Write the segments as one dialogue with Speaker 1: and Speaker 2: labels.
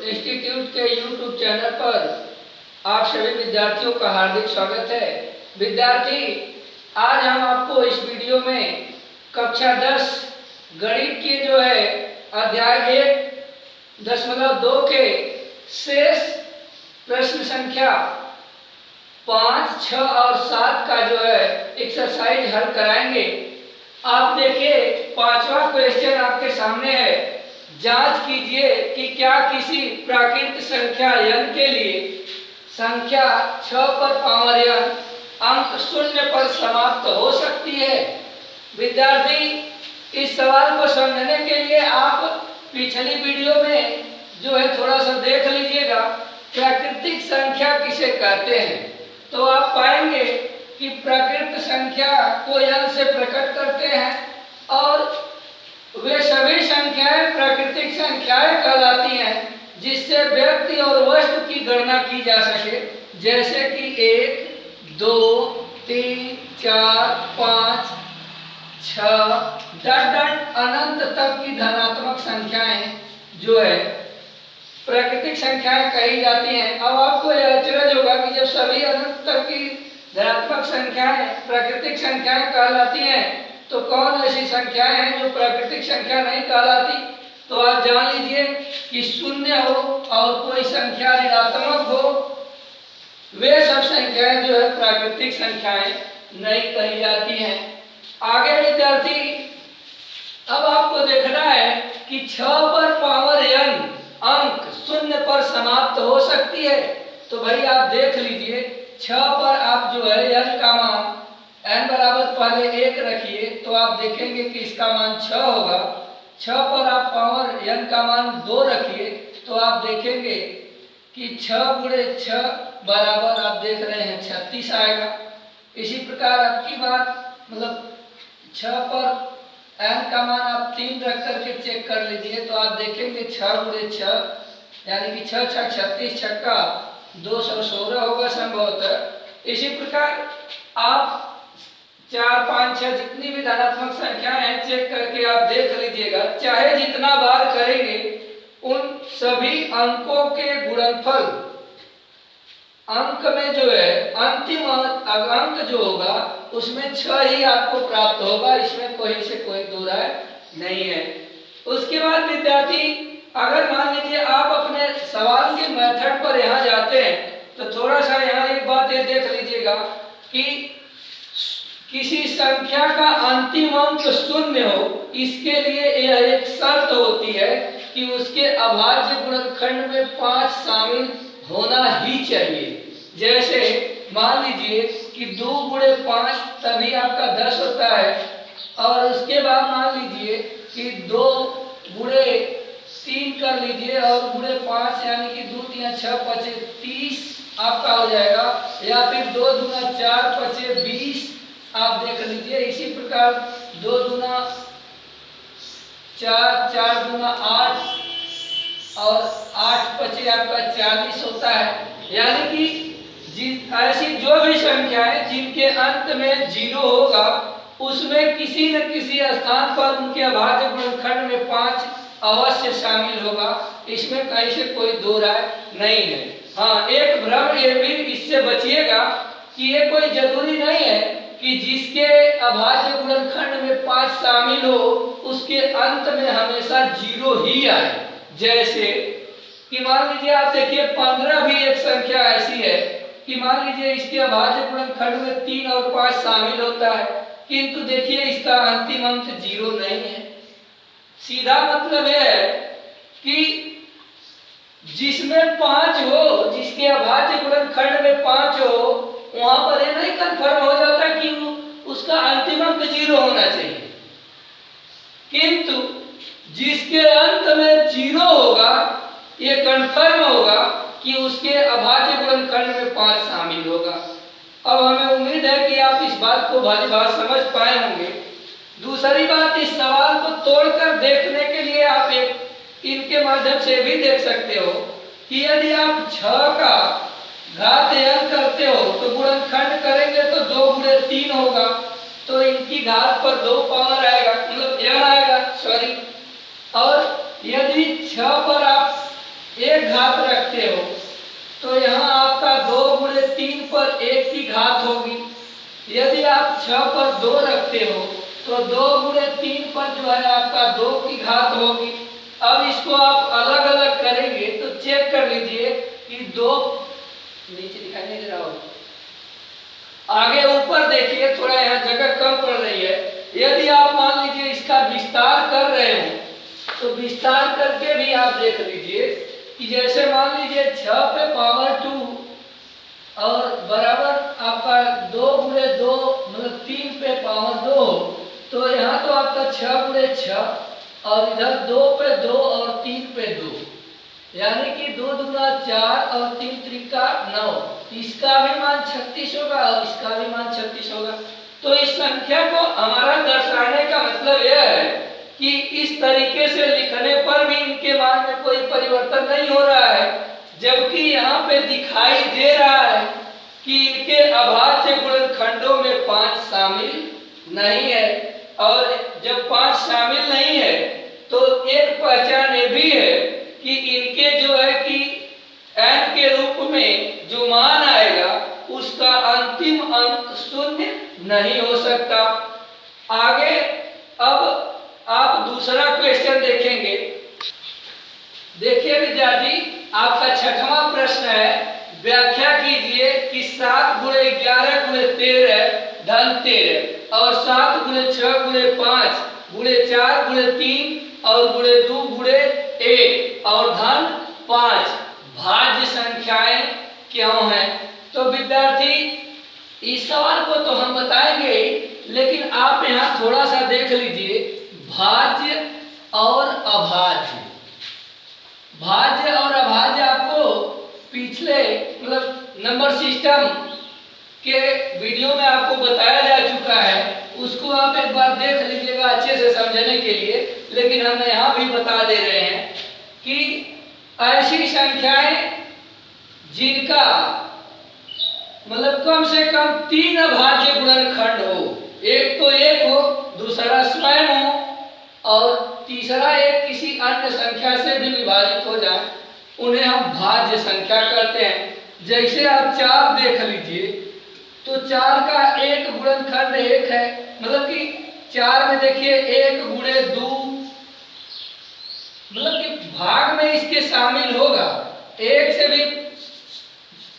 Speaker 1: Institute के YouTube channel पर आप सभी विद्यार्थियों का हार्दिक स्वागत है। विद्यार्थी, आज हम आपको इस वीडियो में कक्षा 10 गणित की जो है अध्याय 1.2 के शेष प्रश्न संख्या 5, 6 और 7 का जो है एक्सरसाइज हल कराएंगे। आप देखिए, 5वां क्वेश्चन आपके सामने है। जांच कीजिए कि क्या किसी प्राकृत संख्या n के लिए संख्या 6 पर पावर n अंक 0 पर समाप्त हो सकती है। विद्यार्थी, इस सवाल को समझने के लिए आप पिछली वीडियो में जो है थोड़ा सा देख लीजिएगा, प्राकृतिक संख्या किसे कहते हैं। तो आप पाएंगे कि प्राकृत संख्या को n से प्रकट करते हैं और वे सभी संख्याएं प्राकृतिक संख्याएं कहलाती हैं जिससे व्यक्ति और वस्तु की गणना की जा सके, जैसे कि 1, 2, 3, 4, 5, 6 डट अनंत तक की धनात्मक संख्याएं जो है प्राकृतिक संख्याएं कही जाती हैं। अब आपको यह आश्चर्य होगा कि जब सभी अनंत तक की धनात्मक संख्याएं प्राकृतिक संख्याएं कहलाती हैं तो कौन ऐसी संख्याएं हैं जो प्राकृतिक संख्या नहीं कहलाती। तो आप जान लीजिए कि 0 हो और कोई संख्या ऋणात्मक हो, वे सब संख्याएं जो है प्राकृतिक संख्याएं नहीं कही जाती हैं। आगे विद्यार्थी, अब आपको देखना है कि 6 पर पावर n अंक 0 पर समाप्त हो सकती है। तो भाई आप देख लीजिए, 6 पर आप जो है n का मान n बराबर पहले 1 रखिए तो आप देखेंगे कि इसका मान 6 होगा। 6 पर आप पावर n का मान 2 रखिए तो आप देखेंगे कि 6 गुणे 6 बराबर आप देख रहे हैं 36 आएगा। इसी प्रकार आपकी बात मतलब 6 पर n का मान आप 3 रख करके चेक कर लीजिए तो आप देखेंगे 6 गुणे 6 यानी कि 6 6 36 छक्का 216 होगा संभवतः। इसी प्रकार आप 4, 5, 6 जितनी भी धनात्मक संख्याएं हैं चेक करके आप देख लीजिएगा, चाहे जितना बार करेंगे उन सभी अंकों के गुणनफल अंक में जो है अंतिम अंक जो होगा उसमें 6 ही आपको प्राप्त होगा। इसमें कोई से कोई दो राय नहीं है। उसके बाद विद्यार्थी, अगर मान लीजिए आप अपने सवाल के मेथड पर यहाँ जाते हैं तो थोड़ा सा यहाँ एक बात ये देख लीजिएगा कि किसी संख्या का अंतिम अंक 0 हो, इसके लिए यह एक शर्त होती है कि उसके अभाज्य गुणनखंड में 5 शामिल होना ही चाहिए। जैसे मान लीजिए कि 2 गुणे 5 तभी आपका 10 होता है, और उसके बाद मान लीजिए कि 2 गुणे 3 कर लीजिए और गुणे 5 यानी कि 2 3 6 5 30 आपका हो जाएगा, या फिर 2 दूना 4 5 20 आप देख लीजिए। इसी प्रकार 2 दूना 4 4 दूना 8 और 8 5 आपका 40 होता है। यानी कि ऐसी जो भी संख्याएं जिनके अंत में 0 होगा उसमें किसी न किसी स्थान पर उनके अभाज्य गुणनखंड में 5 अवश्य शामिल होगा। इसमें कहीं से कोई दो राय नहीं है। हाँ, एक भ्रम ये भी इससे बचिएगा कि ये कोई जरूरी नहीं है कि जिसके अभाज्य गुणनखंड में 5 शामिल हो उसके अंत में हमेशा 0 ही आए। जैसे कि मान लीजिए आप देखिए 15 भी एक संख्या ऐसी है कि मान लीजिए इसके अभाज्य गुणनखंड में 3 और 5 शामिल होता है, किंतु देखिए इसका अंतिम अंक 0 नहीं है। सीधा मतलब यह है कि जिसमें 5 हो, जिसके अभाज्य गुणनखंड में 5 हो, वहां पर ये नहीं कंफर्म हो जाता कि उसका अंतिम अंक 0 होना चाहिए, किंतु जिसके अंत में 0 होगा ये कंफर्म होगा कि उसके अभाज्य गुणनखंड में 5 शामिल होगा। अब हमें उम्मीद है कि आप इस बात को भली भांति समझ पाए होंगे। दूसरी बात, इस सवाल को तोड़कर देखने के लिए आप एक इनके माध्यम से भी देख सकते हो कि यदि आप 6 का घात n करते हो तो गुणनखंड करेंगे तो 2 गुणे 3 होगा, तो इनकी घात पर 2 पावर आएगा, मतलब n आएगा, सॉरी। और यदि 6 पर आप 1 घात 3 पर 1 की घात होगी। यदि आप 6 पर 2 रखते हो तो 2 गुणे 3 पर जो है आपका 2 की घात होगी। अब इसको आप अलग अलग करेंगे तो चेक कर लीजिए कि 2 नीचे दिखाई नहीं दे रहा हो, आगे ऊपर देखिए थोड़ा यहाँ जगह कम पड़ रही है। यदि आप मान लीजिए इसका विस्तार कर रहे हो तो विस्तार करके भी आप देख लीजिए कि जैसे मान लीजिए 6 पे पावर 2 और बराबर आपका 2 गुणे 2 मतलब 3 पे पावर 2, तो यहाँ तो आपका 6 गुणे 6 और इधर 2 पे 2 और 3 पे 2, यानी कि 2 दूना 4 और 3 त्रिका 9। इसका भी मान 36 होगा और इसका भी मान 36 होगा। तो इस संख्या को हमारा दर्शाने का मतलब यह है कि इस तरीके से लिखने पर भी इनके मान में कोई परिवर्तन नहीं हो रहा है, जबकि यहाँ पे दिखाई दे रहा है कि इनके अभाज्य गुणनखंडों में 5 शामिल नहीं है। और जब 5 शामिल नहीं है तो एक पहचान ये भी है कि इनके जो है कि n के रूप में जो मान आएगा उसका अंतिम अंक 0 नहीं हो सकता। आगे अब आप दूसरा क्वेश्चन देखेंगे। देखिए विद्यार्थी, आपका 6वां प्रश्न है, व्याख्या कीजिए कि 7 गुणे 11 गुणे 13 धन 13 और 7 गुणे 6 गुणे 5 गुणे 4 गुणे 3 और गुणे 2 गुणे 1 और धन 5 भाज्य संख्याएं क्यों हैं। तो विद्यार्थी इस सवाल को तो हम बताएंगे, लेकिन आप यहाँ थोड़ा सा देख लीजिए भाज्य और अभाज्य। भाज्य और अभाज्य आपको पिछले मतलब नंबर सिस्टम के वीडियो में आपको बताया जा चुका है, उसको आप एक बार देख लीजिएगा अच्छे से समझने के लिए। लेकिन हम यहाँ भी बता दे रहे हैं कि ऐसी संख्याएं जिनका मतलब कम से कम 3 अभाज्य गुणनखंड हो, एक तो 1 हो, दूसरा स्वयं हो और तीसरा एक किसी अन्य संख्या से भी विभाजित हो जाए, उन्हें हम भाज्य संख्या कहते हैं। जैसे आप 4 देख लीजिए तो 4 का एक गुणनखंड 1 है, मतलब कि 4 में देखिए 1 गुणे 2, मतलब कि भाग में इसके शामिल होगा। 1 से भी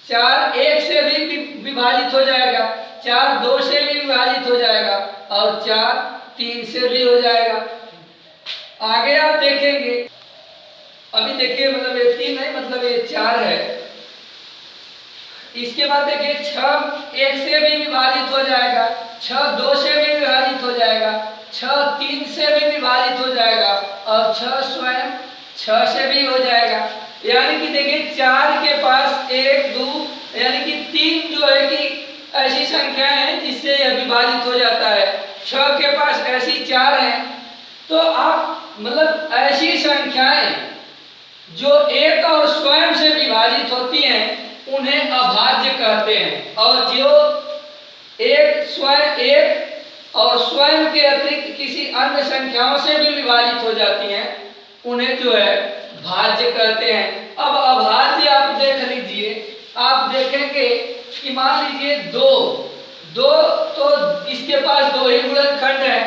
Speaker 1: 4 1 से भी विभाजित हो जाएगा, 4 2 से भी विभाजित हो जाएगा और 4 3 से भी हो जाएगा। आगे आप देखेंगे, अभी देखिए मतलब ये 3 नहीं, मतलब ये 4 है। इसके बाद देखिए 6 1 से भी विभाजित हो जाएगा, 6 2 से भी विभाजित हो जाएगा, 6 3 से भी विभाजित हो जाएगा और 6 स्वयं 6 से भी हो जाएगा। यानी कि देखिए 4 के पास 1 2 यानी कि 3 जो है कि ऐसी संख्या है जिससे यह विभाजित हो जाता है। 6 के पास ऐसी 4 है। तो आप मतलब ऐसी संख्याएं जो 1 और स्वयं से विभाजित होती हैं उन्हें अभाज्य कहते हैं, और जो एक और स्वयं के अतिरिक्त किसी अन्य संख्याओं से भी विभाजित हो जाती हैं उन्हें जो है भाज्य कहते हैं। अब अभाज्य आप देख लीजिए, आप देखेंगे कि मान लीजिए 2 तो इसके पास 2 ही गुणनखंड है,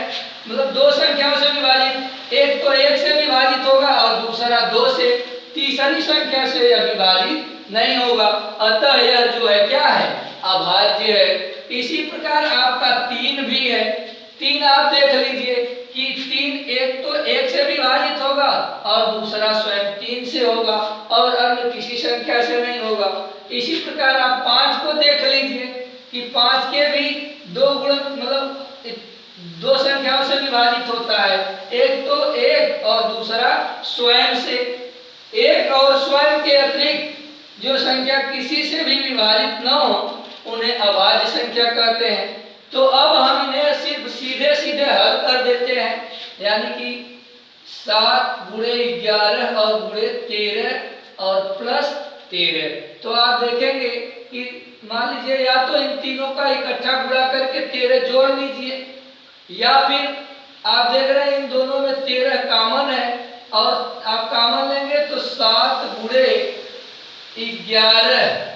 Speaker 1: मतलब 2 संख्याओं से विभाजित, एक तो 1 से विभाजित होगा और दूसरा 2 से, तीसरी संख्या से यह विभाजित नहीं होगा, अतः यह जो है क्या है, अभाज्य है। इसी प्रकार आपका 3 भी है। 3 आप देख लीजिए कि 3 एक तो 1 से विभाजित होगा और दूसरा स्वयं 3 से होगा और अन्य किसी संख्या से नहीं होगा। इसी प्रकार आप 5 को देख लीजिए कि 5 के भी 2 गुण मतलब 2 संख्याओं से विभाजित होता है, एक तो 1 और दूसरा स्वयं से। 1 और स्वयं के अतिरिक्त जो संख्या किसी से भी विभाजित न हो उन्हें अभाज्य संख्या कहते हैं। तो अब हम इन्हें सिर्फ सीधे सीधे हल कर देते हैं, यानी कि 7 गुणे 11 और गुणे 13 और प्लस 13। तो आप देखेंगे कि मान लीजिए या तो इन तीनों का इकट्ठा गुणा करके 13 जोड़ लीजिए, या फिर आप देख रहे हैं इन दोनों में 13 कॉमन है और आप कॉमन लेंगे तो 7 गुणे 11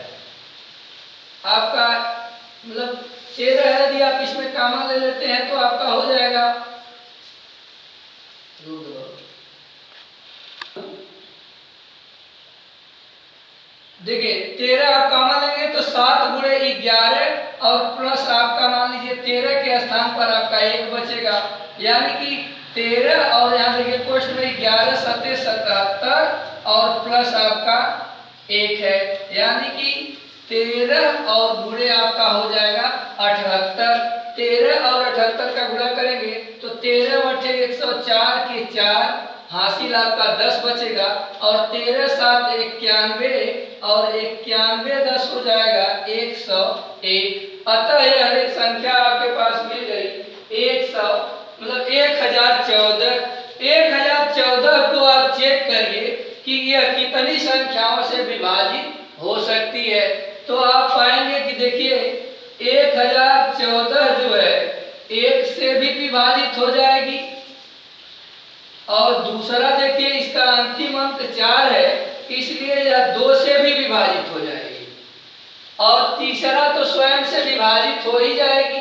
Speaker 1: आपका मतलब 13 है, यदि आप इसमें कामा ले लेते हैं तो आपका हो जाएगा, देखिए 13 आप कामा लेंगे तो 7 गुणे 11 और प्लस आपका मान लीजिए 13 के स्थान पर आपका 1 बचेगा, यानी कि 13 और यहाँ देखिए कोष्ठ में 11 सत्ते 77 और प्लस आपका 1 है, यानी कि 13 और गुणे आपका हो जाएगा 78। 13 और 78 का गुणा करेंगे तो 13 बटे 104 के 4 हासिल आपका 10 बचेगा, और 13 7 91 और 91 10 हो जाएगा 101। अतः यह एक संख्या आपके पास मिल गई 100 मतलब 1014। 1014 को आप चेक करिए कि यह कितनी संख्याओं से विभाजित हो सकती है, तो आप पाएंगे कि देखिए 1014 जो है 1 से भी विभाजित हो जाएगी, और दूसरा देखिए इसका अंतिम अंक 4 है इसलिए यह 2 से भी विभाजित हो जाएगी, और तीसरा तो स्वयं से विभाजित हो ही जाएगी।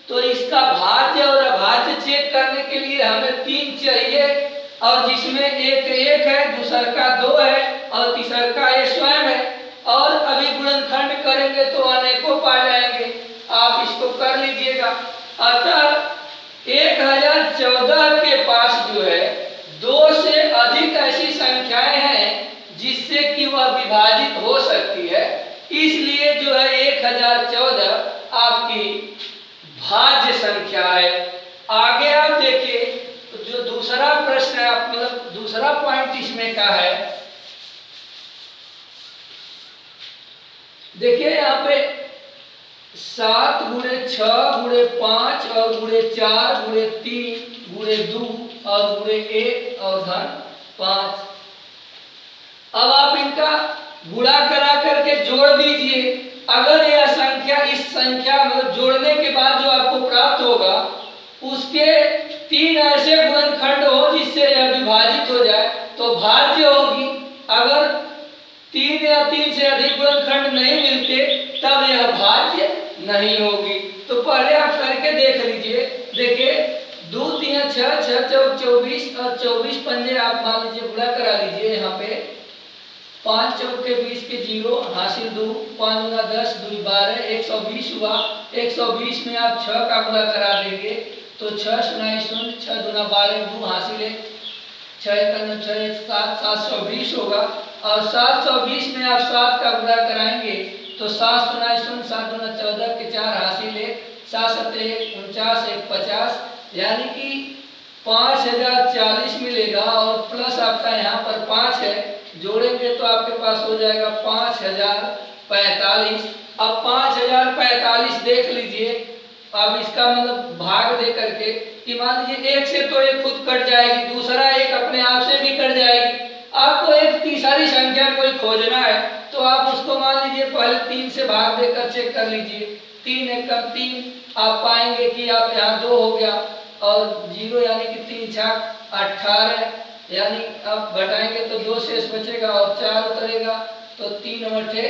Speaker 1: तो इसका भाज्य और अभाज्य चेक करने के लिए हमें 3 चाहिए, और जिसमें एक 1 है, दूसरा का 2 है और तीसरा का ये स्वयं है, और अभी गुणनखंड करेंगे तो अनेकों पा जाएंगे। आप इसको कर लीजिएगा। अतः 1014 के पास जो है 2 से अधिक ऐसी संख्याएं हैं जिससे कि वह विभाजित हो सकती है, इसलिए जो है 1014 आपकी भाज्य संख्या है। आगे आप देखिए तो जो दूसरा प्रश्न है, मतलब दूसरा पॉइंट इसमें का है, देखिए यहाँ पे 7 गुणे 6 गुणे 5 और गुणे 4 गुणे 3 गुणे 2 और गुणे 1 और धन 5। अब आप इनका गुणा करा करके जोड़ दीजिए। अगर यह संख्या इस संख्या मतलब जोड़ने के बाद जो आपको प्राप्त होगा उसके 3 ऐसे गुणनखंड हो जिससे यह विभाजित हो जाए तो भाज्य होगी। अगर 3 या 3 से अधिक गुणनखंड नहीं मिलते तब यह भाज्य नहीं होगी। तो पहले आप करके देख लीजिए। देखिए 2 3 6 6 चौक 24 और 24 पंजे आप मान लीजिए गुणा करा लीजिए। यहाँ पे 5 चौक के 20 के 0 हासिल 2, 5 गुना 10 2 12 120 हुआ। 120 में आप 6 का गुणा करा देंगे तो 6 सुनाई 0 6 गुना 12 2 हासिल है 6 6 7 720 होगा। और 720 में आप 7 का गुणा कराएंगे तो 7 सुनाई 0 7 गुना 14 के 4 हासिल है 7 7 49 1 50, यानी कि 5040 मिलेगा। और प्लस आपका यहाँ पर 5 है, जोड़ेंगे तो आपके पास हो जाएगा 5045। अब 5045 देख लीजिए। अब इसका मतलब भाग दे करके कि मान लीजिए 1 से तो 1 खुद कट जाएगी, दूसरा 1 अपने आप से भी कट जाएगी। आपको एक तीसरी संख्या कोई खोजना है तो आप उसको मान लीजिए पहले 3 से भाग देकर चेक कर लीजिए। 3 1 कम 3 आप पाएंगे कि आप यहाँ 2 हो गया और 0 यानी कि 3 6 18, यानी आप घटाएंगे तो 2 शेष बचेगा और 4 उतरेगा तो 3 बटे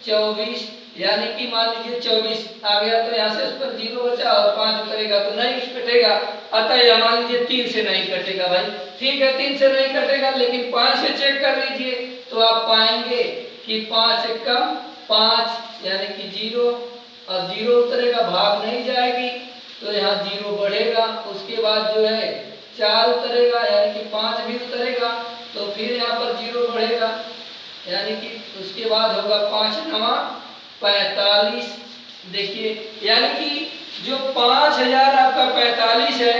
Speaker 1: 24, यानी कि मान लीजिए 24 आ गया तो यहाँ से इस पर 0 बचा और 5 उतरेगा तो नहीं कटेगा। अतः यह मान लीजिए 3 से नहीं कटेगा भाई, ठीक है 3 से नहीं कटेगा, लेकिन 5 से चेक कर लीजिए तो आप पाएंगे कि 5 1 कम 5 यानी कि 0 और 0 उतरेगा, भाग नहीं जाएगी तो यहाँ 0 बढ़ेगा। उसके बाद जो है 4 उतरेगा यानी कि 5 भी उतरेगा तो फिर यहाँ पर 0 बढ़ेगा, यानी कि उसके बाद होगा 5 9 45। देखिए यानी कि जो 5000 आपका 45 है,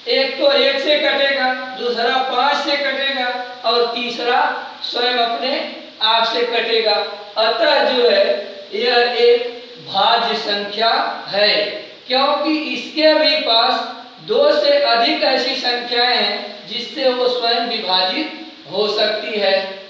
Speaker 1: एक तो 1 से कटेगा, दूसरा 5 से कटेगा और तीसरा स्वयं अपने आप से कटेगा। अतः जो है यह एक भाज्य संख्या है, क्योंकि इसके भी पास 2 से अधिक ऐसी संख्याएं हैं जिससे वो स्वयं विभाजित हो सकती है।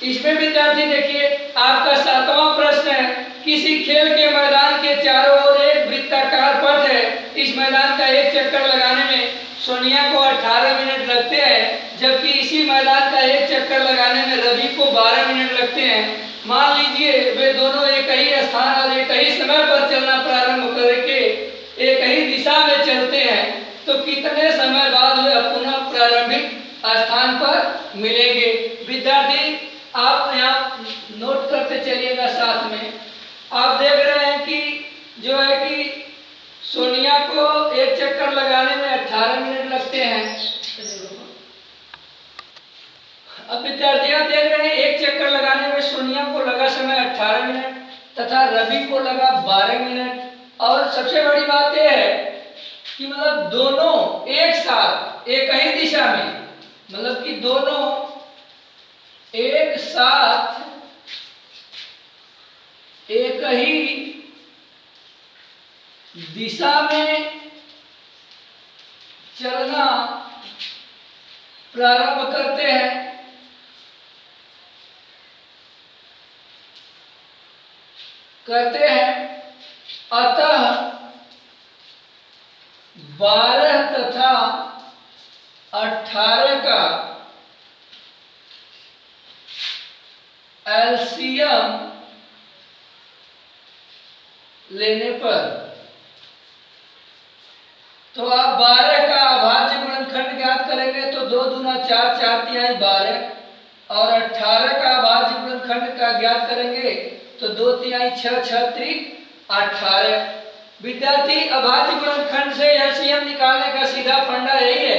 Speaker 1: इसमें विद्यार्थी देखिए आपका 7वां प्रश्न है, किसी खेल के मैदान के चारों ओर एक वृत्ताकार पथ है। इस मैदान का एक चक्कर लगाने में सोनिया को 18 मिनट लगते हैं, जबकि इसी मैदान का एक चक्कर चक्कर लगाने में रवि को 12 मिनट लगते हैं। मान लीजिए वे दोनों एक ही स्थान और एक ही समय पर चलना प्रारंभ करके एक ही दिशा में चलते हैं, तो कितने समय बाद वे पुनः प्रारंभिक स्थान पर मिलेंगे। विद्यार्थी आप यहाँ नोट करते चलिएगा साथ में। आप देख रहे हैं कि जो है कि सोनिया को एक चक्कर लगाने में 18 मिनट लगते हैं। अब विद्यार्थी आप देख रहे हैं एक चक्कर लगाने में सोनिया को लगा समय 18 मिनट तथा रवि को लगा 12 मिनट। और सबसे बड़ी बात यह है कि मतलब दोनों एक साथ एक ही दिशा में, मतलब कि दोनों एक साथ एक ही दिशा में चलना प्रारंभ करते हैं। अतः 12 तथा 18 का एलसीएम लेने पर, तो आप 12 का अभाज्य गुणनखंड ज्ञात करेंगे तो 2 दूना 4, 4 तिहाई 12, और 18 का अभाज्य गुणनखंड का ज्ञात करेंगे तो 2 तिहाई 6, 6 त्रिक 18। विद्यार्थी अभाज्य गुणनखंड से एलसीएम निकालने का सीधा फंडा यही है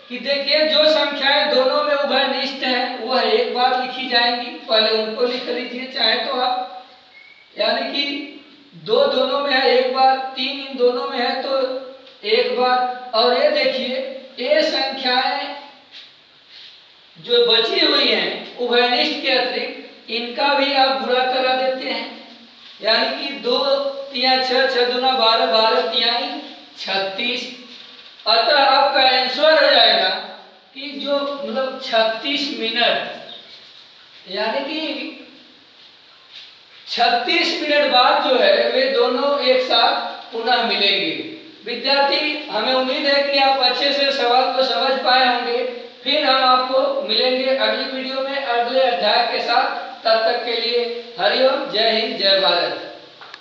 Speaker 1: कि देखिए जो संख्याएं दोनों में उभयनिष्ठ हैं वह एक बार लिखी जाएंगी, पहले उनको लिख लीजिए चाहे तो आप, यानी कि 2 दोनों में है एक बार, 3 इन दोनों में है तो एक बार। और ये देखिए ये संख्याएं जो बची हुई हैं उभयनिष्ठ के अतिरिक्त इनका भी आप गुणा करा देते हैं, यानी कि 2 तिहाई 6, 6 दूना 12, 12 तिहाई 36। अतः आपका आंसर हो जाएगा कि जो मतलब 36 मिनट, यानी कि 36 मिनट बाद जो है वे दोनों एक साथ पुनः मिलेंगे। विद्यार्थी हमें उम्मीद है कि आप अच्छे से सवाल को समझ पाए होंगे। फिर हम आपको मिलेंगे अगली वीडियो में अगले अध्याय के साथ। तब तक के लिए हरिओम, जय हिंद, जय भारत।